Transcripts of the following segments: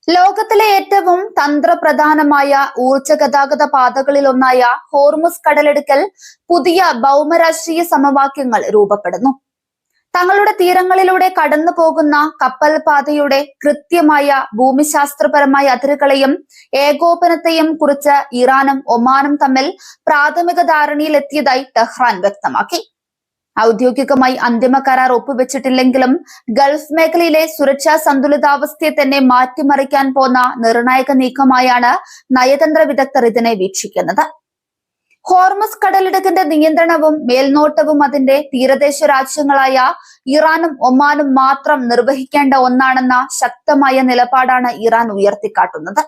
ലോകത്തിലെ ഏറ്റവും തന്ത്രപ്രധാനമായ ഊർജ ഗതാഗത പാതകളിലൊന്നായ ഹോർമുസ് കടലിടുക്കിൽ പുതിയ ഭൗമരാഷ്ട്രീയ സമവാക്യങ്ങൾ രൂപപ്പെടുന്നു. തങ്ങളുടെ തീരങ്ങളിലൂടെ കടന്നു പോകുന്ന കപ്പൽ പാതയുടെ കൃത്യമായ ഭൂമിശാസ്ത്രപരമായ അതിരുകളെയും ഏകോപനത്തെയും കുറിച്ച് ഇറാനും ഒമാനും തമ്മിൽ പ്രാഥമിക ധാരണയിലെത്തിയതായി ടെഹ്റാൻ വ്യക്തമാക്കി. ഔദ്യോഗികമായി അന്തിമ കരാർ ഒപ്പുവെച്ചിട്ടില്ലെങ്കിലും ഗൾഫ് മേഖലയിലെ സുരക്ഷാ സന്തുലിതാവസ്ഥയെ തന്നെ മാറ്റിമറിക്കാൻ പോന്ന നിർണായക നീക്കമായാണ് നയതന്ത്ര വിദഗ്ധർ ഇതിനെ വീക്ഷിക്കുന്നത്. ഹോർമസ് കടലിടുക്കിന്റെ നിയന്ത്രണവും മേൽനോട്ടവും അതിന്റെ തീരദേശ രാജ്യങ്ങളായ ഇറാനും ഒമാനും മാത്രം നിർവഹിക്കേണ്ട ഒന്നാണെന്ന ശക്തമായ നിലപാടാണ് ഇറാൻ ഉയർത്തിക്കാട്ടുന്നത്.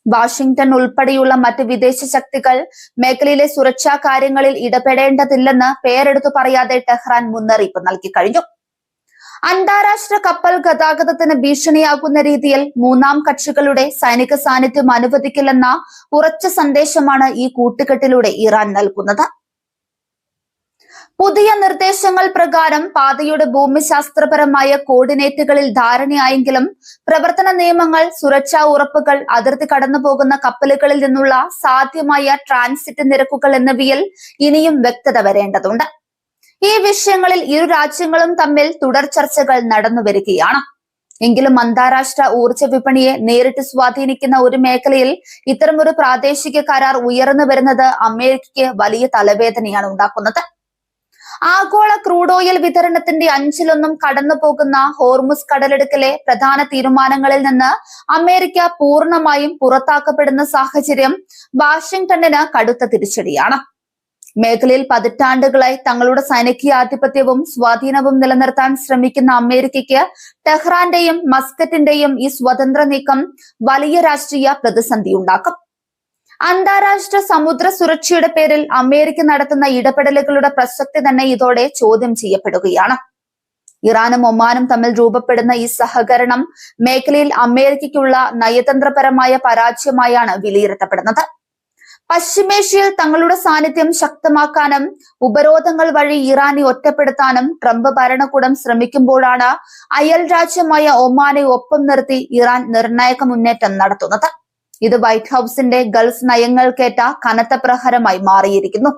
വാഷിംഗ്ടൺ ഉൾപ്പെടെയുള്ള മറ്റ് വിദേശ ശക്തികൾ മേഖലയിലെ സുരക്ഷാ കാര്യങ്ങളിൽ ഇടപെടേണ്ടതില്ലെന്ന് പേരെടുത്തു പറയാതെ ടെഹ്റാൻ മുന്നറിയിപ്പ് നൽകി കഴിഞ്ഞു. അന്താരാഷ്ട്ര കപ്പൽ ഗതാഗതത്തിന് ഭീഷണിയാകുന്ന രീതിയിൽ മൂന്നാം കക്ഷികളുടെ സൈനിക സാന്നിധ്യം അനുവദിക്കില്ലെന്ന ഉറച്ച സന്ദേശമാണ് ഈ കൂട്ടുകെട്ടിലൂടെ ഇറാൻ നൽകുന്നത്. പുതിയ നിർദ്ദേശങ്ങൾ പ്രകാരം പാതയുടെ ഭൂമിശാസ്ത്രപരമായ കോർഡിനേറ്റുകളിൽ ധാരണയായെങ്കിലും പ്രവർത്തന നിയമങ്ങൾ, സുരക്ഷാ ഉറപ്പുകൾ, അതിർത്തി കടന്നുപോകുന്ന കപ്പലുകളിൽ നിന്നുള്ള സാധ്യമായ ട്രാൻസിറ്റ് നിരക്കുകൾ എന്നിവയിൽ ഇനിയും വ്യക്തത വരേണ്ടതുണ്ട്. ഈ വിഷയങ്ങളിൽ ഇരു രാജ്യങ്ങളും തമ്മിൽ തുടർ ചർച്ചകൾ നടന്നുവരികയാണ്. എങ്കിലും അന്താരാഷ്ട്ര ഊർജ വിപണിയെ നേരിട്ട് സ്വാധീനിക്കുന്ന ഒരു മേഖലയിൽ ഇത്തരമൊരു പ്രാദേശിക കരാർ ഉയർന്നു വരുന്നത് അമേരിക്കയ്ക്ക് വലിയ തലവേദനയാണ് ഉണ്ടാക്കുന്നത്. ആഗോള ക്രൂഡ് ഓയിൽ വിതരണത്തിന്റെ 1/5 കടന്നു പോകുന്ന ഹോർമുസ് കടലിടുക്കിലെ പ്രധാന തീരുമാനങ്ങളിൽ നിന്ന് അമേരിക്ക പൂർണ്ണമായും പുറത്താക്കപ്പെടുന്ന സാഹചര്യം വാഷിംഗ്ടണിന് കടുത്ത തിരിച്ചടിയാണ്. മേഖലയിൽ പതിറ്റാണ്ടുകളായി തങ്ങളുടെ സൈനികാധിപത്യവും സ്വാധീനവും നിലനിർത്താൻ ശ്രമിക്കുന്ന അമേരിക്കയ്ക്ക് ടെഹ്റാന്റെയും മസ്കറ്റിന്റെയും ഈ സ്വതന്ത്ര നീക്കം വലിയ രാഷ്ട്രീയ പ്രതിസന്ധി ഉണ്ടാക്കും. അന്താരാഷ്ട്ര സമുദ്ര സുരക്ഷയുടെ പേരിൽ അമേരിക്ക നടത്തുന്ന ഇടപെടലുകളുടെ പ്രസക്തി തന്നെ ഇതോടെ ചോദ്യം ചെയ്യപ്പെടുകയാണ്. ഇറാനും ഒമാനും തമ്മിൽ രൂപപ്പെടുന്ന ഈ സഹകരണം മേഖലയിൽ അമേരിക്കയ്ക്കുള്ള നയതന്ത്രപരമായ പരാജയമായാണ് വിലയിരുത്തപ്പെടുന്നത്. പശ്ചിമേഷ്യയിൽ തങ്ങളുടെ സാന്നിധ്യം ശക്തമാക്കാനും ഉപരോധങ്ങൾ വഴി ഇറാനെ ഒറ്റപ്പെടുത്താനും ട്രംപ് ഭരണകൂടം ശ്രമിക്കുമ്പോഴാണ് അയൽ രാജ്യമായ ഒമാനെ ഒപ്പം നിർത്തി ഇറാൻ നിർണായക മുന്നേറ്റം നടത്തുന്നത്. ഇത് വൈറ്റ് ഹൌസിന്റെ ഗൾഫ് നയങ്ങൾക്കേറ്റ കനത്ത പ്രഹരമായി മാറിയിരിക്കുന്നു.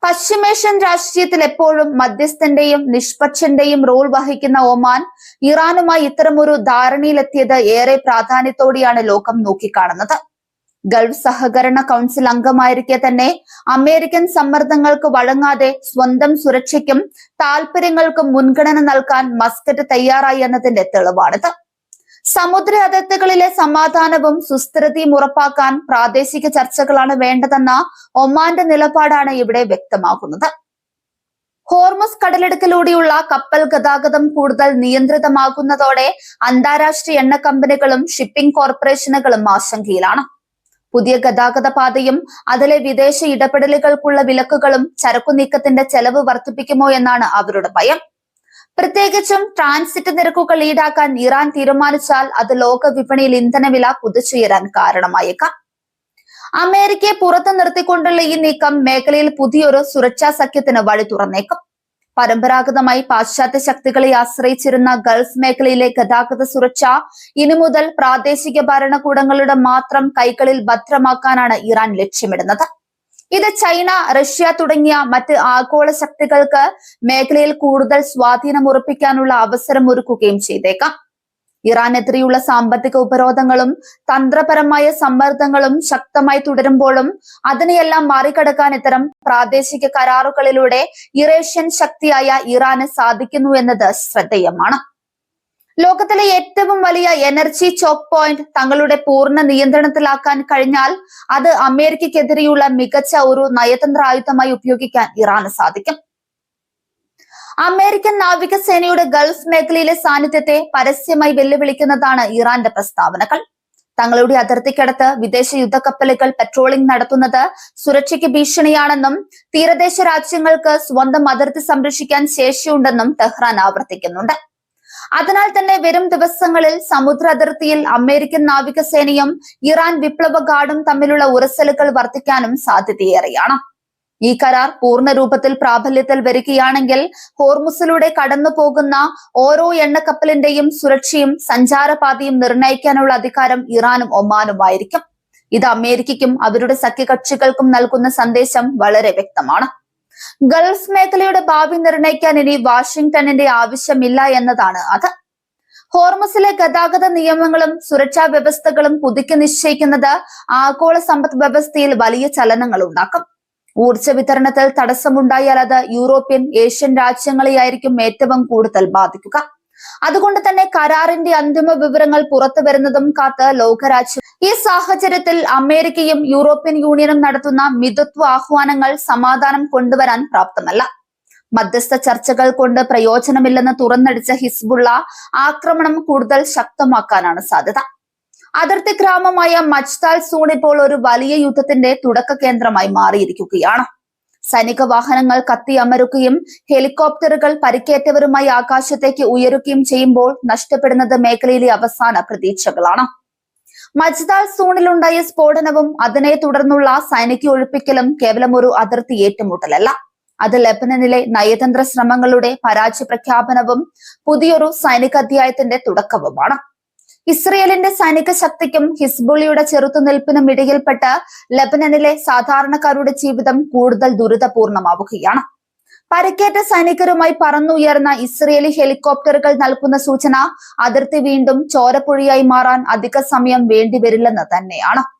പശ്ചിമേഷ്യൻ രാഷ്ട്രീയത്തിൽ എപ്പോഴും മധ്യസ്ഥന്റെയും നിഷ്പക്ഷന്റെയും റോൾ വഹിക്കുന്ന ഒമാൻ ഇറാനുമായി ഇത്തരമൊരു ധാരണയിലെത്തിയത് ഏറെ പ്രാധാന്യത്തോടെയാണ് ലോകം നോക്കിക്കാണുന്നത്. ഗൾഫ് സഹകരണ കൗൺസിൽ അംഗമായിരിക്കെ തന്നെ അമേരിക്കൻ സമ്മർദ്ദങ്ങൾക്ക് വഴങ്ങാതെ സ്വന്തം സുരക്ഷയ്ക്കും താൽപര്യങ്ങൾക്കും മുൻഗണന നൽകാൻ മസ്കറ്റ് തയ്യാറായി എന്നതിന്റെ തെളിവാണിത്. സമുദ്ര അതിർത്തികളിലെ സമാധാനവും സുസ്ഥിരതയും ഉറപ്പാക്കാൻ പ്രാദേശിക ചർച്ചകളാണ് വേണ്ടതെന്ന ഒമാന്റെ നിലപാടാണ് ഇവിടെ വ്യക്തമാകുന്നത്. ഹോർമുസ് കടലിടുക്കിലൂടെയുള്ള കപ്പൽ ഗതാഗതം കൂടുതൽ നിയന്ത്രിതമാകുന്നതോടെ അന്താരാഷ്ട്ര എണ്ണ കമ്പനികളും ഷിപ്പിംഗ് കോർപ്പറേഷനുകളും ആശങ്കയിലാണ്. പുതിയ ഗതാഗത പാതയും അതിലെ വിദേശ ഇടപെടലുകൾക്കുള്ള വിലക്കുകളും ചരക്കു നീക്കത്തിന്റെ ചെലവ് വർദ്ധിപ്പിക്കുമോ എന്നാണ് അവരുടെ ഭയം. പ്രത്യേകിച്ചും ട്രാൻസിറ്റ് നിരക്കുകൾ ഈടാക്കാൻ ഇറാൻ തീരുമാനിച്ചാൽ അത് ലോക വിപണിയിൽ ഇന്ധനവില കുതിച്ചുയരാൻ കാരണമായേക്കാം. അമേരിക്കയെ പുറത്തു നിർത്തിക്കൊണ്ടുള്ള ഈ നീക്കം മേഖലയിൽ പുതിയൊരു സുരക്ഷാ സഖ്യത്തിന് വഴി തുറന്നേക്കും. പരമ്പരാഗതമായി പാശ്ചാത്യ ശക്തികളെ ആശ്രയിച്ചിരുന്ന ഗൾഫ് മേഖലയിലെ ഗതാഗത സുരക്ഷ ഇനി മുതൽ പ്രാദേശിക ഭരണകൂടങ്ങളുടെ മാത്രം കൈകളിൽ ഭദ്രമാക്കാനാണ് ഇറാൻ ലക്ഷ്യമിടുന്നത്. ഇത് ചൈന, റഷ്യ തുടങ്ങിയ മറ്റ് ആഗോള ശക്തികൾക്ക് മേഖലയിൽ കൂടുതൽ സ്വാധീനം ഉറപ്പിക്കാനുള്ള അവസരം ഒരുക്കുകയും ചെയ്തേക്കാം. ഇറാനെതിരെയുള്ള സാമ്പത്തിക ഉപരോധങ്ങളും തന്ത്രപരമായ സമ്മർദ്ദങ്ങളും ശക്തമായി തുടരുമ്പോഴും അതിനെയെല്ലാം മറികടക്കാൻ ഇത്തരം പ്രാദേശിക കരാറുകളിലൂടെ യുറേഷ്യൻ ശക്തിയായ ഇറാന് സാധിക്കുന്നു എന്നത് ശ്രദ്ധേയമാണ്. ലോകത്തിലെ ഏറ്റവും വലിയ എനർജി ചോക്ക് പോയിന്റ് തങ്ങളുടെ പൂർണ്ണ നിയന്ത്രണത്തിലാക്കാൻ കഴിഞ്ഞാൽ അത് അമേരിക്കയ്ക്കെതിരെയുള്ള മികച്ച ഒരു നയതന്ത്ര ആയുധമായി ഉപയോഗിക്കാൻ ഇറാന് സാധിക്കും. അമേരിക്കൻ നാവികസേനയുടെ ഗൾഫ് മേഖലയിലെ സാന്നിധ്യത്തെ പരസ്യമായി വെല്ലുവിളിക്കുന്നതാണ് ഇറാന്റെ പ്രസ്താവനകൾ. തങ്ങളുടെ അതിർത്തിക്കടുത്ത് വിദേശ യുദ്ധക്കപ്പലുകൾ പെട്രോളിംഗ് നടത്തുന്നത് സുരക്ഷയ്ക്ക് ഭീഷണിയാണെന്നും തീരദേശ രാജ്യങ്ങൾക്ക് സ്വന്തം അതിർത്തി സംരക്ഷിക്കാൻ ശേഷിയുണ്ടെന്നും ടെഹ്റാൻ ആവർത്തിക്കുന്നുണ്ട്. അതിനാൽ തന്നെ വരും ദിവസങ്ങളിൽ സമുദ്ര അതിർത്തിയിൽ അമേരിക്കൻ നാവികസേനയും ഇറാൻ വിപ്ലവ ഗാർഡും തമ്മിലുള്ള ഉരസലുകൾ വർദ്ധിക്കാനും സാധ്യതയേറെയാണ്. ഈ കരാർ പൂർണ്ണ രൂപത്തിൽ പ്രാബല്യത്തിൽ വരികയാണെങ്കിൽ ഹോർമുസിലൂടെ കടന്നു പോകുന്ന ഓരോ എണ്ണക്കപ്പലിന്റെയും സുരക്ഷയും സഞ്ചാരപാതയും നിർണ്ണയിക്കാനുള്ള അധികാരം ഇറാനും ഒമാനുമായിരിക്കും. ഇത് അമേരിക്കയ്ക്കും അവരുടെ സഖ്യകക്ഷികൾക്കും നൽകുന്ന സന്ദേശം വളരെ വ്യക്തമാണ്. ഗൾഫ് മേഖലയുടെ ഭാവി നിർണ്ണയിക്കാൻ ഇനി വാഷിംഗ്ടണിന്റെ ആവശ്യമില്ല എന്നതാണ് അത്. ഹോർമസിലെ ഗതാഗത നിയമങ്ങളും സുരക്ഷാ വ്യവസ്ഥകളും പുതുക്കി നിശ്ചയിക്കുന്നത് ആഗോള സമ്പദ് വ്യവസ്ഥയിൽ വലിയ ചലനങ്ങൾ ഉണ്ടാക്കും. ഊർജ്ജ വിതരണത്തിൽ തടസ്സമുണ്ടായാൽ അത് യൂറോപ്യൻ, ഏഷ്യൻ രാജ്യങ്ങളെയായിരിക്കും ഏറ്റവും കൂടുതൽ ബാധിക്കുക. അതുകൊണ്ട് തന്നെ കരാറിന്റെ അന്തിമ വിവരങ്ങൾ പുറത്തു വരുന്നതും കാത്ത് ലോകരാജ്യം. ഈ സാഹചര്യത്തിൽ അമേരിക്കയും യൂറോപ്യൻ യൂണിയനും നടത്തുന്ന മിതത്വ ആഹ്വാനങ്ങൾ സമാധാനം കൊണ്ടുവരാൻ പ്രാപ്തമല്ല. മധ്യസ്ഥ ചർച്ചകൾ കൊണ്ട് പ്രയോജനമില്ലെന്ന് തുറന്നടിച്ച ഹിസ്ബുള്ള ആക്രമണം കൂടുതൽ ശക്തമാക്കാനാണ് സാധ്യത. അതിർത്തി ഗ്രാമമായ മജ്താൽ സൂൺ ഇപ്പോൾ ഒരു വലിയ യുദ്ധത്തിന്റെ തുടക്ക കേന്ദ്രമായി മാറിയിരിക്കുകയാണ്. സൈനിക വാഹനങ്ങൾ കത്തിയമരുകയും ഹെലികോപ്റ്ററുകൾ പരിക്കേറ്റവരുമായി ആകാശത്തേക്ക് ഉയരുകയും ചെയ്യുമ്പോൾ നഷ്ടപ്പെടുന്നത് മേഖലയിലെ അവസാന പ്രതീക്ഷകളാണ്. മജ്താൽ സൂണിലുണ്ടായ സ്ഫോടനവും അതിനെ തുടർന്നുള്ള സൈനിക ഒഴിപ്പിക്കലും കേവലം ഒരു അതിർത്തി ഏറ്റുമുട്ടലല്ല. അത് ലെബനനിലെ നയതന്ത്ര ശ്രമങ്ങളുടെ പരാജയ പ്രഖ്യാപനവും പുതിയൊരു സൈനിക അധ്യായത്തിന്റെ തുടക്കവുമാണ്. ഇസ്രയേലിന്റെ സൈനിക ശക്തിക്കും ഹിസ്ബുള്ളിയുടെ ചെറുത്തുനിൽപ്പിനും ഇടയിൽപ്പെട്ട് ലെബനനിലെ സാധാരണക്കാരുടെ ജീവിതം കൂടുതൽ ദുരിതപൂർണമാവുകയാണ്. പരിക്കേറ്റ സൈനികരുമായി പറന്നുയർന്ന ഇസ്രയേലി ഹെലികോപ്റ്ററുകൾ നൽകുന്ന സൂചന അതിർത്തി വീണ്ടും ചോരപ്പുഴയായി മാറാൻ അധിക സമയം വേണ്ടിവരില്ലെന്ന് തന്നെയാണ്.